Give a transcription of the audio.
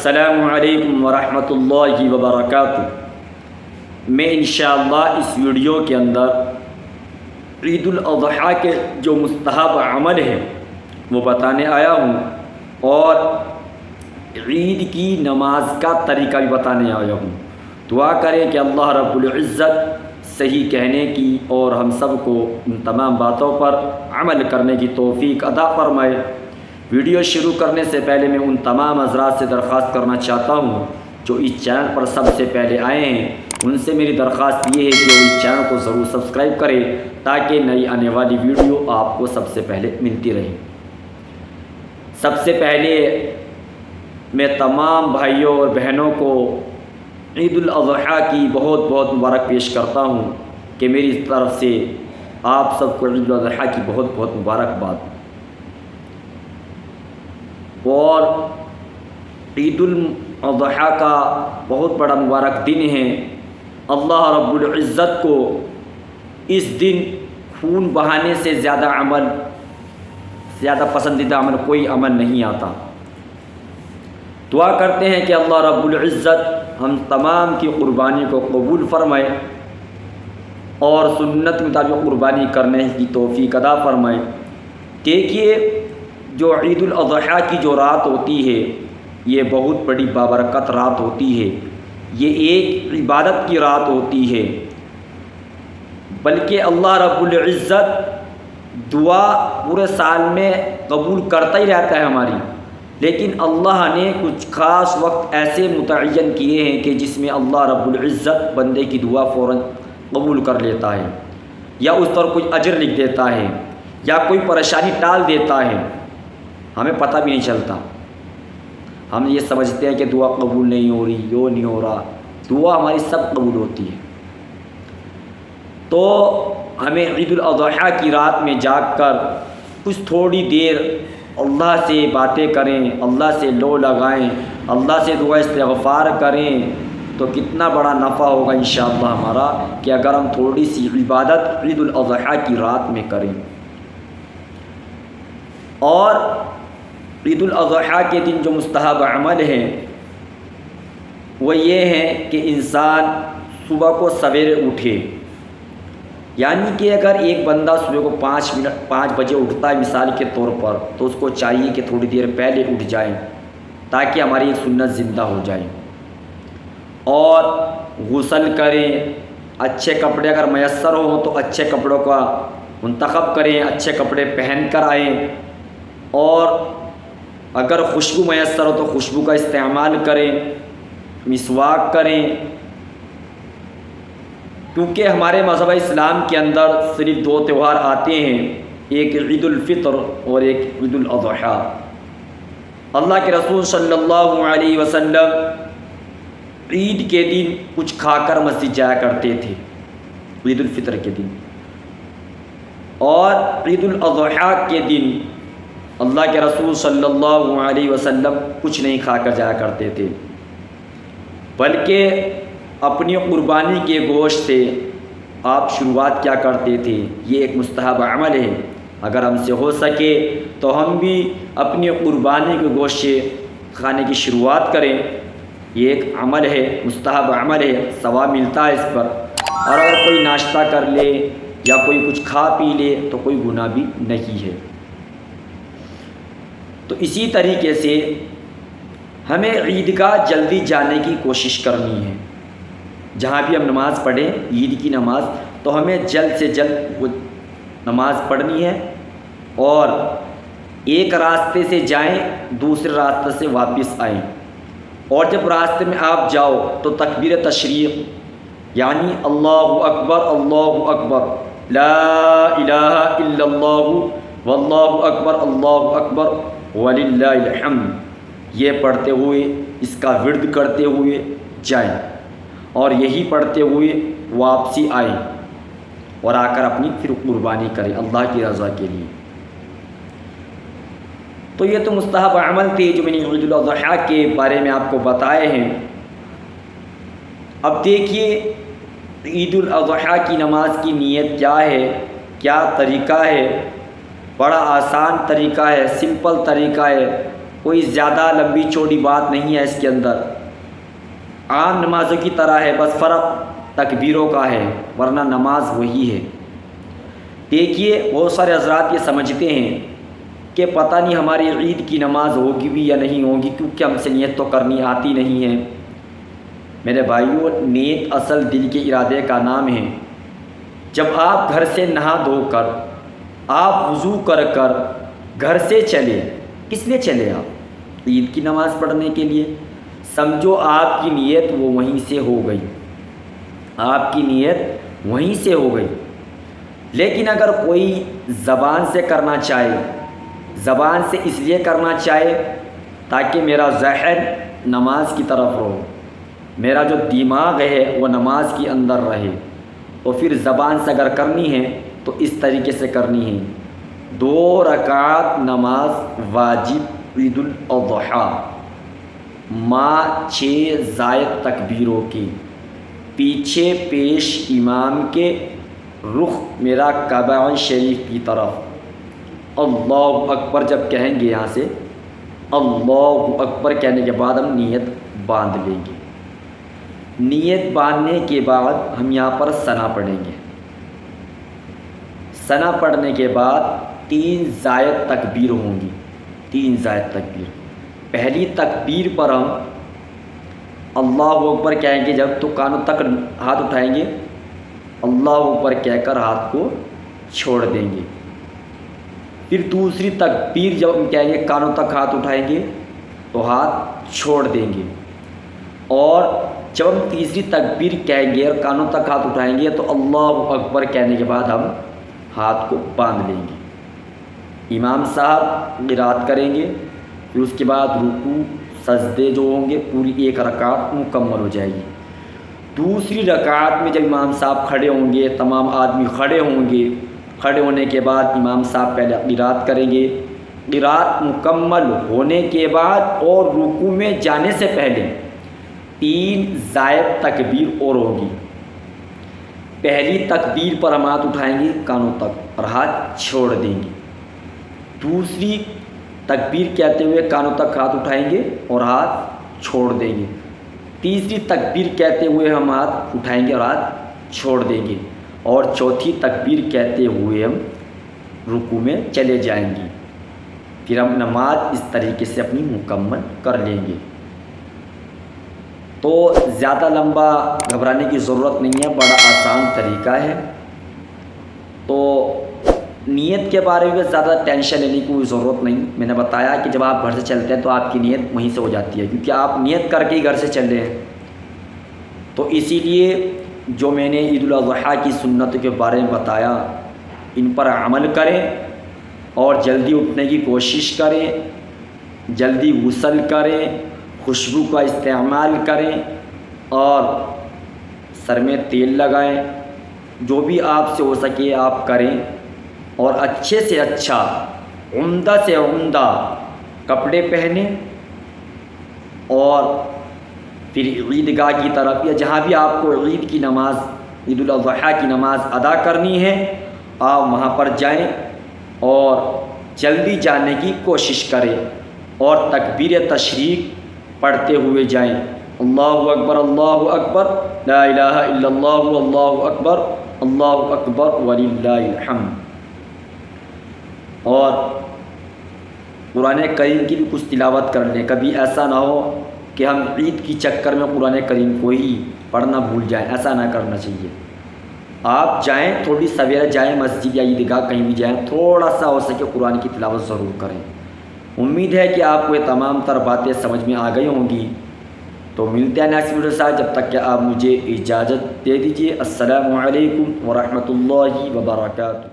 السلام علیکم ورحمۃ اللہ وبرکاتہ۔ میں انشاءاللہ اس ویڈیو کے اندر عید الاضحیٰ کے جو مستحب عمل ہے وہ بتانے آیا ہوں، اور عید کی نماز کا طریقہ بھی بتانے آیا ہوں۔ دعا کریں کہ اللہ رب العزت صحیح کہنے کی اور ہم سب کو ان تمام باتوں پر عمل کرنے کی توفیق عطا فرمائے۔ ویڈیو شروع کرنے سے پہلے میں ان تمام حضرات سے درخواست کرنا چاہتا ہوں جو اس چینل پر سب سے پہلے آئے ہیں، ان سے میری درخواست یہ ہے کہ وہ اس چینل کو ضرور سبسکرائب کریں تاکہ نئی آنے والی ویڈیو آپ کو سب سے پہلے ملتی رہے۔ سب سے پہلے میں تمام بھائیوں اور بہنوں کو عید الاضحیٰ کی بہت بہت مبارک پیش کرتا ہوں کہ میری طرف سے آپ سب کو عید الاضحیٰ کی بہت بہت مبارکباد۔ اور عید الاضحیٰ کا بہت بڑا مبارک دن ہے۔ اللہ رب العزت کو اس دن خون بہانے سے زیادہ پسندیدہ عمل کوئی عمل نہیں آتا۔ دعا کرتے ہیں کہ اللہ رب العزت ہم تمام کی قربانی کو قبول فرمائے اور سنت مطابق قربانی کرنے کی توفیق عطا فرمائے۔ دیکھیے، جو عید الاضحیٰ کی جو رات ہوتی ہے یہ بہت بڑی بابرکت رات ہوتی ہے۔ یہ ایک عبادت کی رات ہوتی ہے، بلکہ اللہ رب العزت دعا پورے سال میں قبول کرتا ہی رہتا ہے ہماری، لیکن اللہ نے کچھ خاص وقت ایسے متعین کیے ہیں کہ جس میں اللہ رب العزت بندے کی دعا فوراً قبول کر لیتا ہے، یا اس پر کوئی اجر لکھ دیتا ہے، یا کوئی پریشانی ٹال دیتا ہے۔ ہمیں پتہ بھی نہیں چلتا، ہم یہ سمجھتے ہیں کہ دعا قبول نہیں ہو رہی، یوں نہیں ہو رہا۔ دعا ہماری سب قبول ہوتی ہے۔ تو ہمیں عید الاضحیٰ کی رات میں جاگ کر کچھ تھوڑی دیر اللہ سے باتیں کریں، اللہ سے لو لگائیں، اللہ سے دعا استغفار کریں، تو کتنا بڑا نفع ہوگا انشاءاللہ ہمارا کہ اگر ہم تھوڑی سی عبادت عید الاضحیٰ کی رات میں کریں۔ اور عید الاضحیٰ کے دن جو مستحب عمل ہے وہ یہ ہے کہ انسان صبح کو سویرے اٹھے، یعنی کہ اگر ایک بندہ صبح کو 5 بجے اٹھتا ہے مثال کے طور پر، تو اس کو چاہیے کہ تھوڑی دیر پہلے اٹھ جائیں تاکہ ہماری ایک سنت زندہ ہو جائے، اور غسل کریں، اچھے کپڑے اگر میسر ہوں تو اچھے کپڑوں کا منتخب کریں، اچھے کپڑے پہن کر آئیں، اور اگر خوشبو میسر ہو تو خوشبو کا استعمال کریں، مسواک کریں، کیونکہ ہمارے مذہب اسلام کے اندر صرف 2 تہوار آتے ہیں، ایک عید الفطر اور ایک عید الاضحیٰ۔ اللہ کے رسول صلی اللہ علیہ وسلم عید کے دن کچھ کھا کر مسجد جایا کرتے تھے، عید الفطر کے دن، اور عید الاضحیٰ کے دن اللہ کے رسول صلی اللہ علیہ وسلم کچھ نہیں کھا کر جایا کرتے تھے، بلکہ اپنی قربانی کے گوشت سے آپ شروعات کیا کرتے تھے۔ یہ ایک مستحب عمل ہے، اگر ہم سے ہو سکے تو ہم بھی اپنی قربانی کے گوشت سے کھانے کی شروعات کریں۔ یہ ایک عمل ہے، مستحب عمل ہے، ثواب ملتا ہے اس پر۔ اور اگر کوئی ناشتہ کر لے یا کوئی کچھ کھا پی لے تو کوئی گناہ بھی نہیں ہے۔ تو اسی طریقے سے ہمیں عیدگاہ جلدی جانے کی کوشش کرنی ہے۔ جہاں بھی ہم نماز پڑھیں عید کی نماز، تو ہمیں جلد سے جلد وہ نماز پڑھنی ہے، اور ایک راستے سے جائیں دوسرے راستے سے واپس آئیں، اور جب راستے میں آپ جاؤ تو تکبیر تشریق یعنی اللہ اکبر لا الہ الا اللہ واللہ اکبر وللہ الحمد، یہ پڑھتے ہوئے اس کا ورد کرتے ہوئے جائیں، اور یہی پڑھتے ہوئے واپسی آئیں، اور آ کر اپنی پھر قربانی کریں اللہ کی رضا کے لیے۔ تو یہ تو مستحب عمل تھے جو میں نے عید الاضحیٰ کے بارے میں آپ کو بتائے ہیں۔ اب دیکھیے عید الاضحیٰ کی نماز کی نیت کیا ہے، کیا طریقہ ہے۔ بڑا آسان طریقہ ہے، سمپل طریقہ ہے۔ کوئی زیادہ لمبی چوڑی بات نہیں ہے اس کے اندر، عام نمازوں کی طرح ہے، بس فرق تکبیروں کا ہے، ورنہ نماز وہی ہے۔ دیکھیے بہت سارے حضرات یہ سمجھتے ہیں کہ پتہ نہیں ہماری عید کی نماز ہوگی بھی یا نہیں ہوگی، کیونکہ ہم سے نیت تو کرنی آتی نہیں ہے۔ میرے بھائیوں، نیت اصل دل کے ارادے کا نام ہے۔ جب آپ گھر سے نہا دھو کر، آپ وضو کر کر گھر سے چلے، کس لیے چلے آپ؟ عید کی نماز پڑھنے کے لیے۔ سمجھو آپ کی نیت وہ وہیں سے ہو گئی، آپ کی نیت وہیں سے ہو گئی۔ لیکن اگر کوئی زبان سے کرنا چاہے، زبان سے اس لیے کرنا چاہے تاکہ میرا ذہن نماز کی طرف ہو، میرا جو دماغ ہے وہ نماز کے اندر رہے، تو پھر زبان سے اگر کرنی ہے تو اس طریقے سے کرنی ہے: 2 رکعت نماز واجب عید الاضحیٰ، ماں 6 زائد تکبیروں کی، پیچھے پیش امام کے، رخ میرا کعبہ شریف کی طرف۔ اللہ اکبر جب کہیں گے، یہاں سے اللہ اکبر کہنے کے بعد ہم نیت باندھ لیں گے۔ نیت باندھنے کے بعد ہم یہاں پر ثنا پڑھیں گے۔ ثنا پڑھنے کے بعد 3 زائد تکبیر ہوں گی، 3 زائد تکبیر۔ پہلی تکبیر پر ہم اللہ اکبر کہیں گے، جب تو کانوں تک ہاتھ اٹھائیں گے، اللہ اکبر کہہ کر ہاتھ کو چھوڑ دیں گے۔ پھر دوسری تکبیر جب ہم کہیں گے، کانوں تک ہاتھ اٹھائیں گے تو ہاتھ چھوڑ دیں گے، اور جب ہم تیسری تکبیر کہیں گے اور کانوں تک ہاتھ اٹھائیں گے تو اللہ اکبر کہنے کے بعد ہم ہاتھ کو باندھ لیں گے۔ امام صاحب قرات کریں گے، پھر اس کے بعد رکوع سجدے جو ہوں گے، پوری 1 رکعت مکمل ہو جائے گی۔ دوسری رکعت میں جب امام صاحب کھڑے ہوں گے، تمام آدمی کھڑے ہوں گے، کھڑے ہونے کے بعد امام صاحب پہلے قرات کریں گے۔ قرات مکمل ہونے کے بعد اور رکوع میں جانے سے پہلے 3 زائد تکبیر اور ہوگی۔ پہلی تکبیر پر ہم ہاتھ اٹھائیں گے کانوں تک اور ہاتھ چھوڑ دیں گے۔ دوسری تکبیر کہتے ہوئے کانوں تک ہاتھ اٹھائیں گے اور ہاتھ چھوڑ دیں گے۔ تیسری تکبیر کہتے ہوئے ہم ہاتھ اٹھائیں گے اور ہاتھ چھوڑ دیں گے، اور چوتھی تکبیر کہتے ہوئے ہم رکوع میں چلے جائیں گے۔ پھر ہم نماز اس طریقے سے اپنی مکمل کر لیں گے۔ تو زیادہ لمبا گھبرانے کی ضرورت نہیں ہے، بڑا آسان طریقہ ہے۔ تو نیت کے بارے میں زیادہ ٹینشن لینے کی کوئی ضرورت نہیں۔ میں نے بتایا کہ جب آپ گھر سے چلتے ہیں تو آپ کی نیت وہیں سے ہو جاتی ہے، کیونکہ آپ نیت کر کے ہی گھر سے چل رہے ہیں۔ تو اسی لیے جو میں نے عید الاضحیٰ کی سنتوں کے بارے میں بتایا، ان پر عمل کریں اور جلدی اٹھنے کی کوشش کریں، جلدی غسل کریں، خوشبو کا استعمال کریں اور سر میں تیل لگائیں، جو بھی آپ سے ہو سکے آپ کریں، اور اچھے سے اچھا عمدہ سے عمدہ کپڑے پہنیں، اور پھر عیدگاہ کی طرف یا جہاں بھی آپ کو عید کی نماز، عید الاضحیٰ کی نماز ادا کرنی ہے، آپ وہاں پر جائیں اور جلدی جانے کی کوشش کریں، اور تکبیر تشریق پڑھتے ہوئے جائیں: اللہ اکبر اللہ اکبر، لا الہ الا اللہ، اللہ اکبر وللہ الحمد۔ اور قرآن کریم کی بھی کچھ تلاوت کر لیں، کبھی ایسا نہ ہو کہ ہم عید کی چکر میں قرآن کریم کو ہی پڑھنا بھول جائیں، ایسا نہ کرنا چاہیے۔ آپ جائیں، تھوڑی سویرے جائیں، مسجد یا عیدگاہ کہیں بھی جائیں، تھوڑا سا ہو سکے قرآن کی تلاوت ضرور کریں۔ امید ہے کہ آپ کو یہ تمام تر باتیں سمجھ میں آ گئی ہوں گی۔ تو ملتے ہیں نیکسٹ ویڈیو کے ساتھ، جب تک کہ آپ مجھے اجازت دے دیجیے۔ السلام علیکم ورحمۃ اللہ وبرکاتہ۔